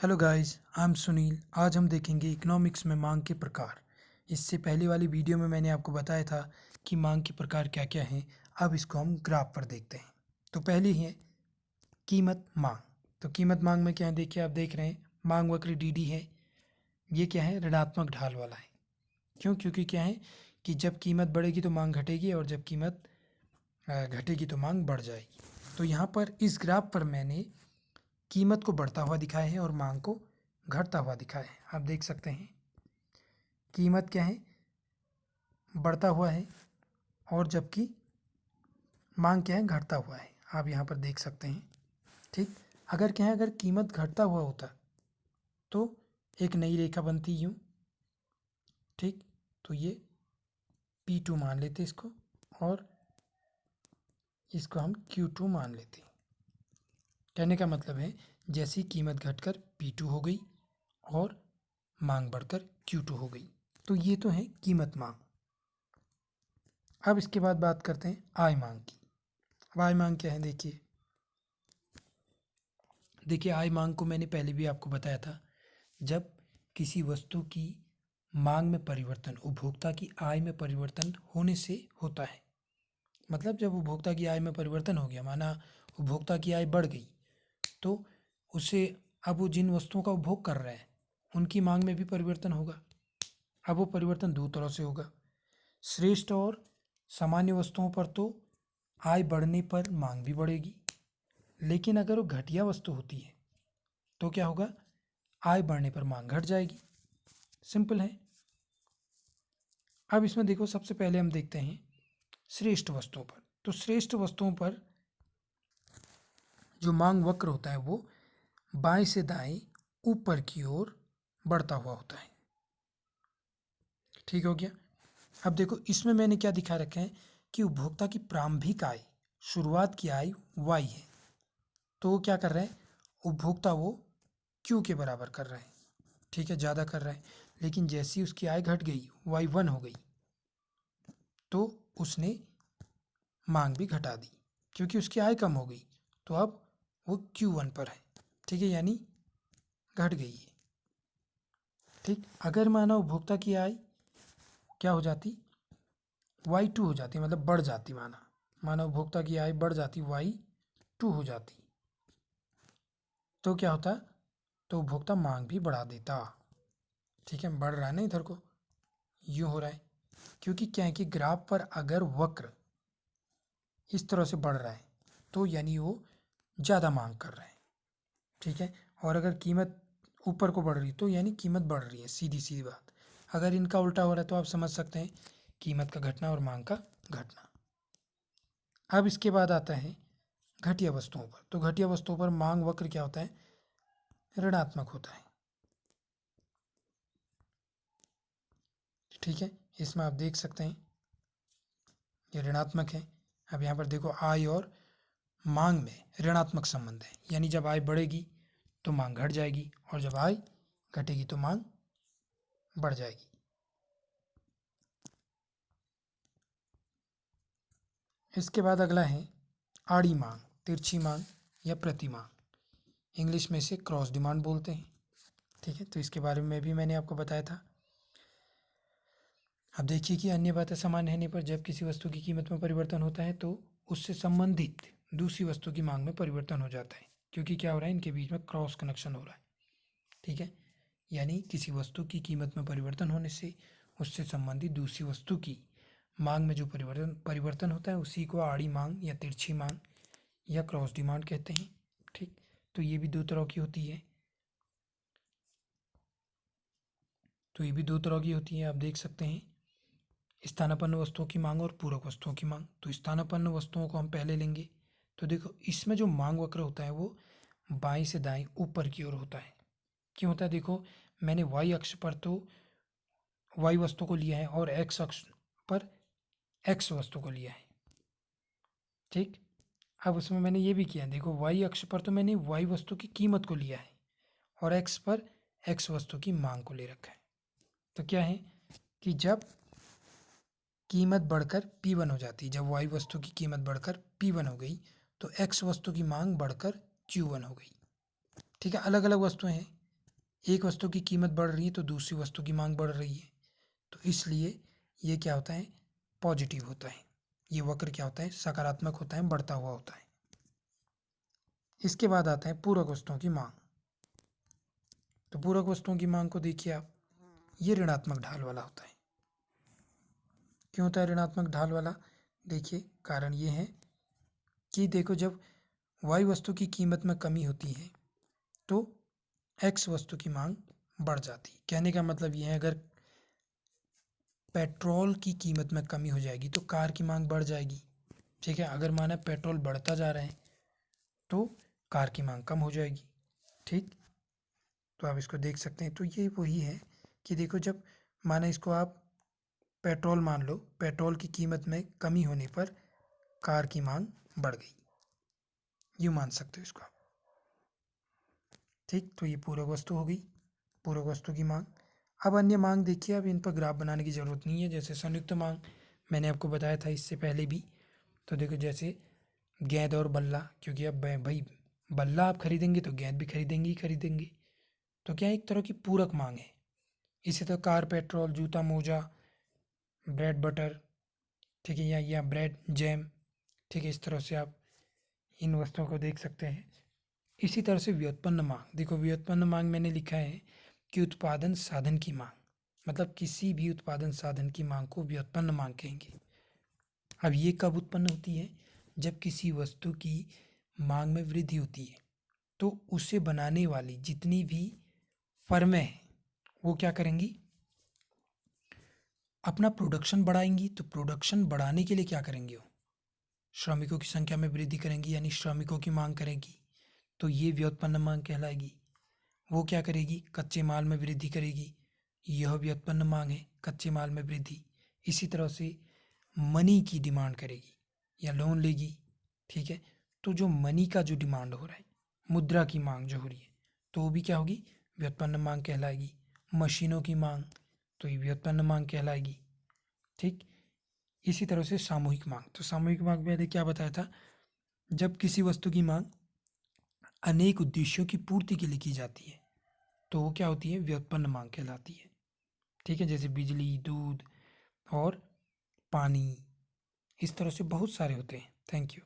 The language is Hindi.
Hello guys, I am Sunil. आज हम देखेंगे इकोनॉमिक्स में मांग के प्रकार। इससे पहले वाली वीडियो में मैंने आपको बताया था कि मांग के प्रकार क्या क्या हैं। अब इसको हम ग्राफ पर देखते हैं। तो पहली है कीमत मांग। तो कीमत मांग में क्या है, देखिए आप देख रहे हैं मांग वक्र डी डी है। ये क्या है, ऋणात्मक ढाल वाला है। क्योंकि क्या है कि जब कीमत बढ़ेगी तो मांग घटेगी और जब कीमत घटेगी तो मांग बढ़ जाएगी। तो यहाँ पर इस ग्राफ पर मैंने कीमत को बढ़ता हुआ दिखाया है और मांग को घटता हुआ दिखाया है। आप देख सकते हैं कीमत क्या है, बढ़ता हुआ है, और जबकि मांग क्या है, घटता हुआ है। आप यहाँ पर देख सकते हैं। ठीक, अगर क्या है, अगर कीमत घटता हुआ होता तो एक नई रेखा बनती यूँ। ठीक, तो ये P2 मान लेते इसको, और इसको हम Q2 मान लेते। कहने का मतलब है जैसी कीमत घटकर P2 हो गई और मांग बढ़कर Q2 हो गई। तो ये तो है कीमत मांग। अब इसके बाद बात करते हैं आय मांग की। अब आय मांग क्या है, देखिए आय मांग को मैंने पहले भी आपको बताया था। जब किसी वस्तु की मांग में परिवर्तन उपभोक्ता की आय में परिवर्तन होने से होता है। मतलब जब उपभोक्ता की आय में परिवर्तन हो गया, माना उपभोक्ता की आय बढ़ गई, तो उसे अब वो जिन वस्तुओं का उपभोग कर रहा है उनकी मांग में भी परिवर्तन होगा। अब वो परिवर्तन दो तरह से होगा। श्रेष्ठ और सामान्य वस्तुओं पर तो आय बढ़ने पर मांग भी बढ़ेगी, लेकिन अगर वो घटिया वस्तु होती है तो क्या होगा, आय बढ़ने पर मांग घट जाएगी। सिंपल है। अब इसमें देखो, सबसे पहले हम देखते हैं श्रेष्ठ वस्तुओं पर। तो श्रेष्ठ वस्तुओं पर जो मांग वक्र होता है वो बाएं से दाएं ऊपर की ओर बढ़ता हुआ होता है। ठीक हो गया। अब देखो इसमें मैंने क्या दिखा रखा है कि उपभोक्ता की प्रारंभिक आय, शुरुआत की आय y है। तो वो क्या कर रहा है, उपभोक्ता वो q के बराबर कर रहा है। ठीक है, ज़्यादा कर रहा है। लेकिन जैसी उसकी आय घट गई, y1 हो गई, तो उसने मांग भी घटा दी। क्योंकि उसकी आय कम हो गई तो अब वो Q1 पर है। ठीक है, यानी घट गई है। ठीक, अगर माना उपभोक्ता की आय क्या हो जाती, y2 हो जाती, मतलब बढ़ जाती। माना उपभोक्ता की आय बढ़ जाती, y2 हो जाती, तो क्या होता, तो उपभोक्ता मांग भी बढ़ा देता। ठीक है, बढ़ रहा है ना, इधर को यूँ हो रहा है। क्योंकि क्या है कि ग्राफ पर अगर वक्र इस तरह से बढ़ रहा है तो यानी वो ज़्यादा मांग कर रहा है। ठीक है, और अगर कीमत ऊपर को बढ़ रही तो यानी कीमत बढ़ रही है। सीधी सीधी बात। अगर इनका उल्टा हो रहा है तो आप समझ सकते हैं कीमत का घटना और मांग का घटना। अब इसके बाद आता है घटिया वस्तुओं पर। तो घटिया वस्तुओं पर मांग वक्र क्या होता है, ऋणात्मक होता है। ठीक है, इसमें आप देख सकते हैं ये ऋणात्मक है। अब यहाँ पर देखो आय और मांग में ऋणात्मक संबंध है, यानी जब आय बढ़ेगी तो मांग घट जाएगी और जब आय घटेगी तो मांग बढ़ जाएगी। इसके बाद अगला है आड़ी मांग, तिरछी मांग या प्रति मांग। इंग्लिश में इसे क्रॉस डिमांड बोलते हैं। ठीक है, तो इसके बारे में भी मैंने आपको बताया था। अब देखिए कि अन्य बातें समान रहने पर जब किसी वस्तु की कीमत में परिवर्तन होता है तो उससे संबंधित दूसरी वस्तु की मांग में परिवर्तन हो जाता है। क्योंकि क्या हो रहा है, इनके बीच में क्रॉस कनेक्शन हो रहा है। ठीक है, यानी किसी वस्तु की कीमत में परिवर्तन होने से उससे संबंधित दूसरी वस्तु की मांग में जो परिवर्तन होता है उसी को आड़ी मांग या तिरछी मांग या क्रॉस डिमांड कहते हैं। ठीक, तो ये भी दो तरह की होती है। आप देख सकते हैं स्थानापन्न वस्तुओं की मांग और पूरक वस्तुओं की मांग। तो स्थानापन्न वस्तुओं को हम पहले लेंगे। तो देखो इसमें जो मांग वक्र होता है वो बाएं से दाएं ऊपर की ओर होता है। क्यों होता है, देखो मैंने y अक्ष पर तो y वस्तु को लिया है और x अक्ष पर x वस्तु को लिया है। ठीक, अब उसमें मैंने ये भी किया, देखो y अक्ष पर तो मैंने y वस्तु की कीमत को लिया है और x पर x वस्तु की मांग को ले रखा है। तो क्या है कि जब कीमत बढ़कर P1 हो जाती, जब y वस्तु की कीमत बढ़कर P1 हो गई तो x वस्तु की मांग बढ़कर Q1 हो गई। ठीक है, अलग अलग वस्तुएं हैं, एक वस्तु की कीमत बढ़ रही है तो दूसरी वस्तु की मांग बढ़ रही है, तो इसलिए ये क्या होता है, पॉजिटिव होता है। ये वक्र क्या होता है, सकारात्मक होता है, बढ़ता हुआ होता है। इसके बाद आता है पूरक वस्तुओं की मांग। तो पूरक वस्तुओं की मांग को देखिए आप, ये ऋणात्मक ढाल वाला होता है। क्यों होता है ऋणात्मक ढाल वाला? देखिए कारण ये है कि देखो, जब y वस्तु की कीमत में कमी होती है तो x वस्तु की मांग बढ़ जाती है। कहने का मतलब ये है, अगर पेट्रोल की कीमत में कमी हो जाएगी तो कार की मांग बढ़ जाएगी, ठीक है। अगर माना पेट्रोल बढ़ता जा रहा है तो कार की मांग कम हो जाएगी, ठीक। तो आप इसको देख सकते हैं। तो ये वही है कि देखो, जब माना इसको आप पेट्रोल मान लो, पेट्रोल की कीमत में कमी होने पर कार की मांग बढ़ गई, यूँ मान सकते हो इसको आप, ठीक। तो ये पूरक वस्तु हो गई, पूरक वस्तु की मांग। अब अन्य मांग देखिए, अब इन पर ग्राफ बनाने की ज़रूरत नहीं है। जैसे संयुक्त मांग मैंने आपको बताया था इससे पहले भी। तो देखो जैसे गेंद और बल्ला, क्योंकि अब भाई बल्ला आप खरीदेंगे तो गेंद भी खरीदेंगे ही खरीदेंगे, तो क्या एक तरह की पूरक मांग है। इसी तरह कार, पेट्रोल, जूता, मोजा, ब्रेड बटर, ठीक है, या ब्रेड जैम, ठीक है। इस तरह से आप इन वस्तुओं को देख सकते हैं। इसी तरह से व्युत्पन्न मांग, देखो व्युत्पन्न मांग मैंने लिखा है कि उत्पादन साधन की मांग, मतलब किसी भी उत्पादन साधन की मांग को व्युत्पन्न मांग कहेंगे। अब ये कब उत्पन्न होती है? जब किसी वस्तु की मांग में वृद्धि होती है तो उसे बनाने वाली जितनी भी फर्में हैं वो क्या करेंगी, अपना प्रोडक्शन बढ़ाएंगी। तो प्रोडक्शन बढ़ाने के लिए क्या करेंगे, वो श्रमिकों की संख्या में वृद्धि करेंगी, यानी श्रमिकों की मांग करेगी। तो ये व्युत्पन्न मांग कहलाएगी। वो क्या करेगी, कच्चे माल में वृद्धि करेगी, यह व्युत्पन्न मांग है, कच्चे माल में वृद्धि। इसी तरह से मनी की डिमांड करेगी या लोन लेगी, ठीक है। तो जो मनी का जो डिमांड हो रहा है, मुद्रा की मांग जो हो रही है, तो वो भी क्या होगी, व्युत्पन्न मांग कहलाएगी। मशीनों की मांग, तो ये व्युत्पन्न मांग कहलाएगी, ठीक। इसी तरह से सामूहिक मांग, तो सामूहिक मांग मैंने क्या बताया था, जब किसी वस्तु की मांग अनेक उद्देश्यों की पूर्ति के लिए की जाती है तो वो क्या होती है, व्युत्पन्न मांग कहलाती है, ठीक है। जैसे बिजली, दूध और पानी, इस तरह से बहुत सारे होते हैं। Thank you.